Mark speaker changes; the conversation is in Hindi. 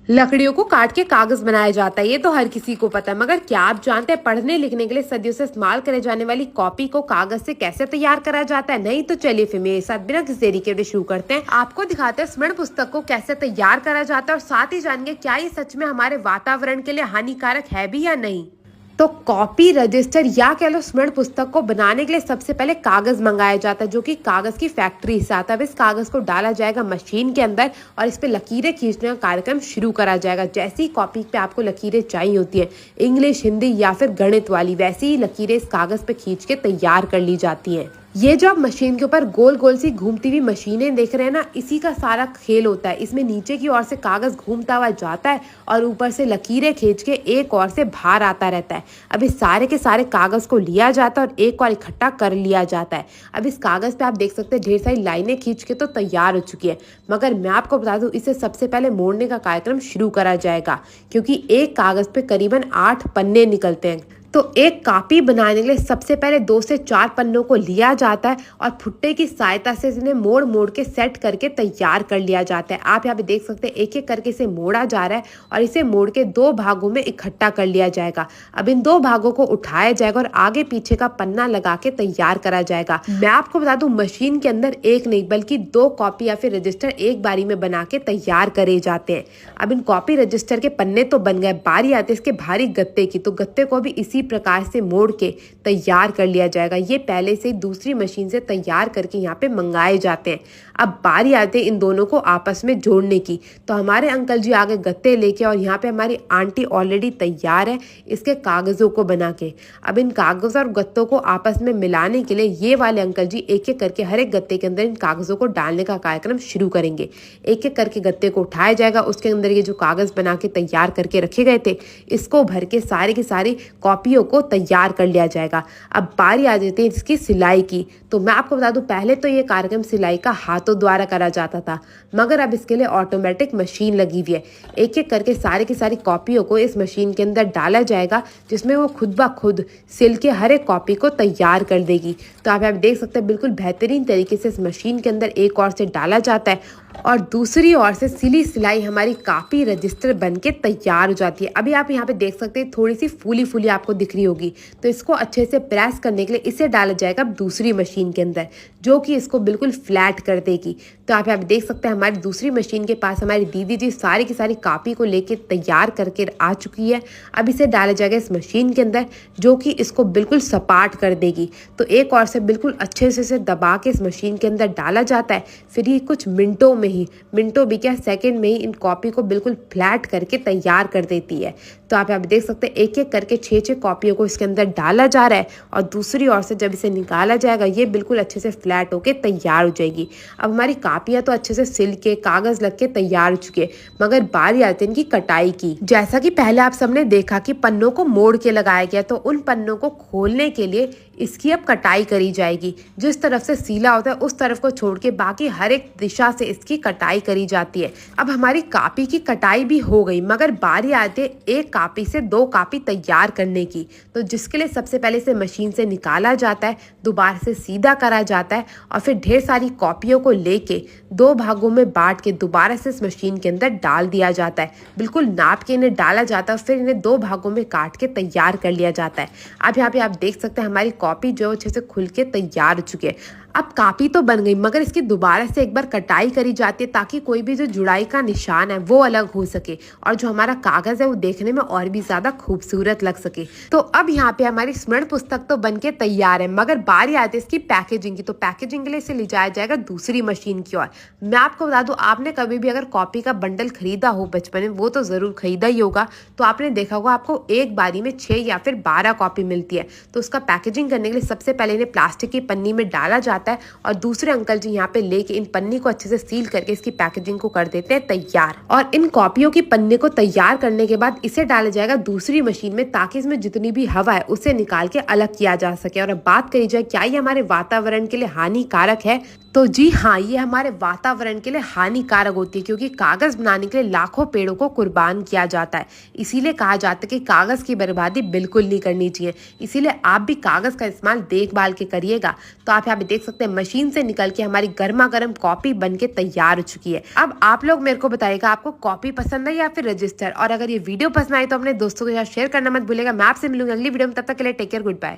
Speaker 1: लकड़ियों को काट के कागज बनाया जाता है, ये तो हर किसी को पता है। मगर क्या आप जानते हैं पढ़ने लिखने के लिए सदियों से इस्तेमाल करे जाने वाली कॉपी को कागज से कैसे तैयार करा जाता है? नहीं तो चलिए फिर मेरे साथ बिना किसी देरी के शुरू करते हैं। आपको दिखाते हैं स्मरण पुस्तक को कैसे तैयार करा जाता है और साथ ही जानेंगे क्या ये सच में हमारे वातावरण के लिए हानिकारक है भी या नहीं। तो कॉपी रजिस्टर या कह लो स्मरण पुस्तक को बनाने के लिए सबसे पहले कागज मंगाया जाता है, जो कि कागज की फैक्ट्री से आता है। अब इस कागज को डाला जाएगा मशीन के अंदर और इस पे लकीरें खींचने का कार्यक्रम शुरू करा जाएगा। जैसी ही कॉपी पे आपको लकीरें चाहिए होती है, इंग्लिश, हिंदी या फिर गणित वाली, वैसी ही लकीरें इस कागज पे खींच के तैयार कर ली जाती हैं। ये जो आप मशीन के ऊपर गोल गोल सी घूमती हुई मशीनें देख रहे हैं ना, इसी का सारा खेल होता है। इसमें नीचे की ओर से कागज घूमता हुआ जाता है और ऊपर से लकीरें खींच के एक ओर से बाहर आता रहता है। अब इस सारे के सारे कागज को लिया जाता है और एक और इकट्ठा कर लिया जाता है। अब इस कागज पे आप देख सकते हैं ढेर सारी लाइनें खींच के तो तैयार हो चुकी है, मगर मैं आपको बता दूं इसे सबसे पहले मोड़ने का कार्यक्रम शुरू करा जाएगा, क्योंकि एक कागज पे करीबन 8 पन्ने निकलते हैं। तो एक कॉपी बनाने के लिए सबसे पहले 2 से 4 पन्नों को लिया जाता है और फुट्टे की सहायता से इन्हें मोड़ मोड़ के सेट करके तैयार कर लिया जाता है। आप यहाँ पे देख सकते हैं एक एक करके इसे मोड़ा जा रहा है और इसे मोड़ के 2 भागों में इकट्ठा कर लिया जाएगा। अब इन 2 भागों को उठाया जाएगा और आगे पीछे का पन्ना लगा के तैयार करा जाएगा। मैं आपको बता दूं मशीन के अंदर एक नहीं बल्कि 2 कॉपी या फिर रजिस्टर एक बारी में बना के तैयार करे जाते हैं। अब इन कॉपी रजिस्टर के पन्ने तो बन गए, बारी आती है इसके भारी गत्ते की। तो गत्ते को भी इसी प्रकार से मोड़ के तैयार कर लिया जाएगा। ये पहले से दूसरी मशीन से तैयार करके यहाँ पे मंगाए जाते हैं। अब बारी आती है इन दोनों को आपस में जोड़ने की। तो हमारे अंकल जी आगे गत्ते लेके और यहाँ पे हमारी आंटी ऑलरेडी तैयार है इसके कागजों को बना के। अब इन कागजों और गत्तों को आपस में मिलाने के लिए ये वाले अंकल जी एक एक करके हर एक गत्ते के अंदर इन कागजों को डालने का कार्यक्रम शुरू करेंगे। एक एक करके गत्ते को उठाया जाएगा, उसके अंदर ये जो कागज बना के तैयार करके रखे गए थे इसको भर के सारी की सारी कॉपियों को तैयार कर लिया जाएगा। अब बारी आ जाती है इसकी सिलाई की। तो मैं आपको बता दूं पहले तो ये कार्यक्रम सिलाई का हाथों द्वारा करा जाता था, मगर अब इसके लिए ऑटोमेटिक मशीन लगी हुई है। एक एक करके सारी की सारी कॉपियों को इस मशीन के अंदर डाला जाएगा, जिसमें वो खुद ब खुद सिल के हर एक कॉपी को तैयार कर देगी। तो आप देख सकते हैं बिल्कुल बेहतरीन तरीके से इस मशीन के अंदर एक ओर से डाला जाता है और दूसरी ओर से सिली सिलाई हमारी कॉपी रजिस्टर बनके तैयार हो जाती है। अभी आप यहाँ पे देख सकते हैं थोड़ी सी फूली फूली आपको दिख रही होगी। तो इसको अच्छे से प्रेस करने के लिए इसे डाला जाएगा दूसरी मशीन के अंदर, जो कि इसको बिल्कुल फ्लैट कर देगी। तो आप यहाँ पे देख सकते हैं हमारी दूसरी मशीन के पास हमारी दीदी जी सारी की सारी कॉपी को लेके तैयार करके आ चुकी है। अब इसे डाला जाएगा इस मशीन के अंदर, जो कि इसको बिल्कुल सपाट कर देगी। तो एक और से बिल्कुल अच्छे से इसे दबा के इस मशीन के अंदर डाला जाता है। फिर ये कुछ मिनटों भी क्या सेकंड में ही इन कॉपी को बिल्कुल फ्लैट करके तैयार कर देती है। तो आप यहाँ देख सकते हैं एक एक करके 6-6 कॉपियों को इसके अंदर डाला जा रहा है और दूसरी ओर से जब इसे निकाला जाएगा ये बिल्कुल अच्छे से फ्लैट होके तैयार हो जाएगी। अब हमारी कॉपियां तो अच्छे से सिल के कागज लग के तैयार हो चुके हैं, मगर बारी आती है इनकी कटाई की। जैसा कि पहले आप सबने देखा कि पन्नों को मोड़ के लगाया गया, तो उन पन्नों को खोलने के लिए इसकी अब कटाई करी जाएगी। जिस तरफ से सीला होता है उस तरफ को छोड़ के बाकी हर एक दिशा से इसकी कटाई करी जाती है। अब हमारी कॉपी की कटाई भी हो गई, मगर बारी आती है एक कॉपी से 2 कॉपी तैयार करने की। तो जिसके लिए सबसे पहले इसे मशीन से निकाला जाता है, दोबारा से सीधा करा जाता है और फिर ढेर सारी कॉपियों को लेके 2 भागों में बांट के दोबारा से इस मशीन के अंदर डाल दिया जाता है। बिल्कुल नाप के इन्हें डाला जाता है, फिर इन्हें 2 भागों में काट के तैयार कर लिया जाता है। अब यहाँ पे आप देख सकते हैं हमारी कॉपी जो अच्छे से खुल के तैयार हो चुकी है। अब कॉपी तो बन गई, मगर इसकी दोबारा से एक बार कटाई करी जाती है ताकि कोई भी जो जुड़ाई का निशान है वो अलग हो सके और जो हमारा कागज है वो देखने में और भी ज्यादा खूबसूरत लग सके। तो अब यहाँ पे हमारी स्मरण पुस्तक तो बनके तैयार है, मगर बारी आती है इसकी पैकेजिंग की। तो पैकेजिंग के लिए इसे ले जाया जाएगा दूसरी मशीन की ओर। मैं आपको बता दूं आपने कभी भी अगर कॉपी का बंडल खरीदा हो बचपन में, वो तो जरूर खरीदा ही होगा, तो आपने देखा होगा आपको एक बारी में 6 या फिर 12 कॉपी मिलती है। तो उसका पैकेजिंग करने के लिए सबसे पहले इन्हें प्लास्टिक की पन्नी में डाला जाता है और दूसरे अंकल जी यहाँ पे लेके इन पन्नी को अच्छे से सील करके इसकी पैकेजिंग को कर देते हैं तैयार। और इन कॉपियों की पन्ने को तैयार करने के बाद इसे डाला जाएगा दूसरी मशीन में, ताकि इसमें जितनी भी हवा है उसे निकाल के अलग किया जा सके। और अब बात करी जाए क्या ये हमारे वातावरण के लिए हानिकारक है, तो जी हाँ, ये हमारे वातावरण के लिए हानिकारक होती है, क्योंकि कागज बनाने के लिए लाखों पेड़ों को कुर्बान किया जाता है। इसीलिए कहा जाता है कि कागज की बर्बादी बिल्कुल नहीं करनी चाहिए। इसीलिए आप भी कागज का इस्तेमाल देखभाल के करिएगा। तो आप यहाँ पे देख सकते सकते हैं मशीन से निकल के हमारी गर्मा गर्म कॉपी बन के तैयार हो चुकी है। अब आप लोग मेरे को बताइएगा आपको कॉपी पसंद है या फिर रजिस्टर, और अगर ये वीडियो पसंद आई तो अपने दोस्तों के साथ शेयर करना मत भूलेगा। मैं आपसे मिलूंगी अगली वीडियो में, तब तक के लिए टेक केयर, गुड बाय।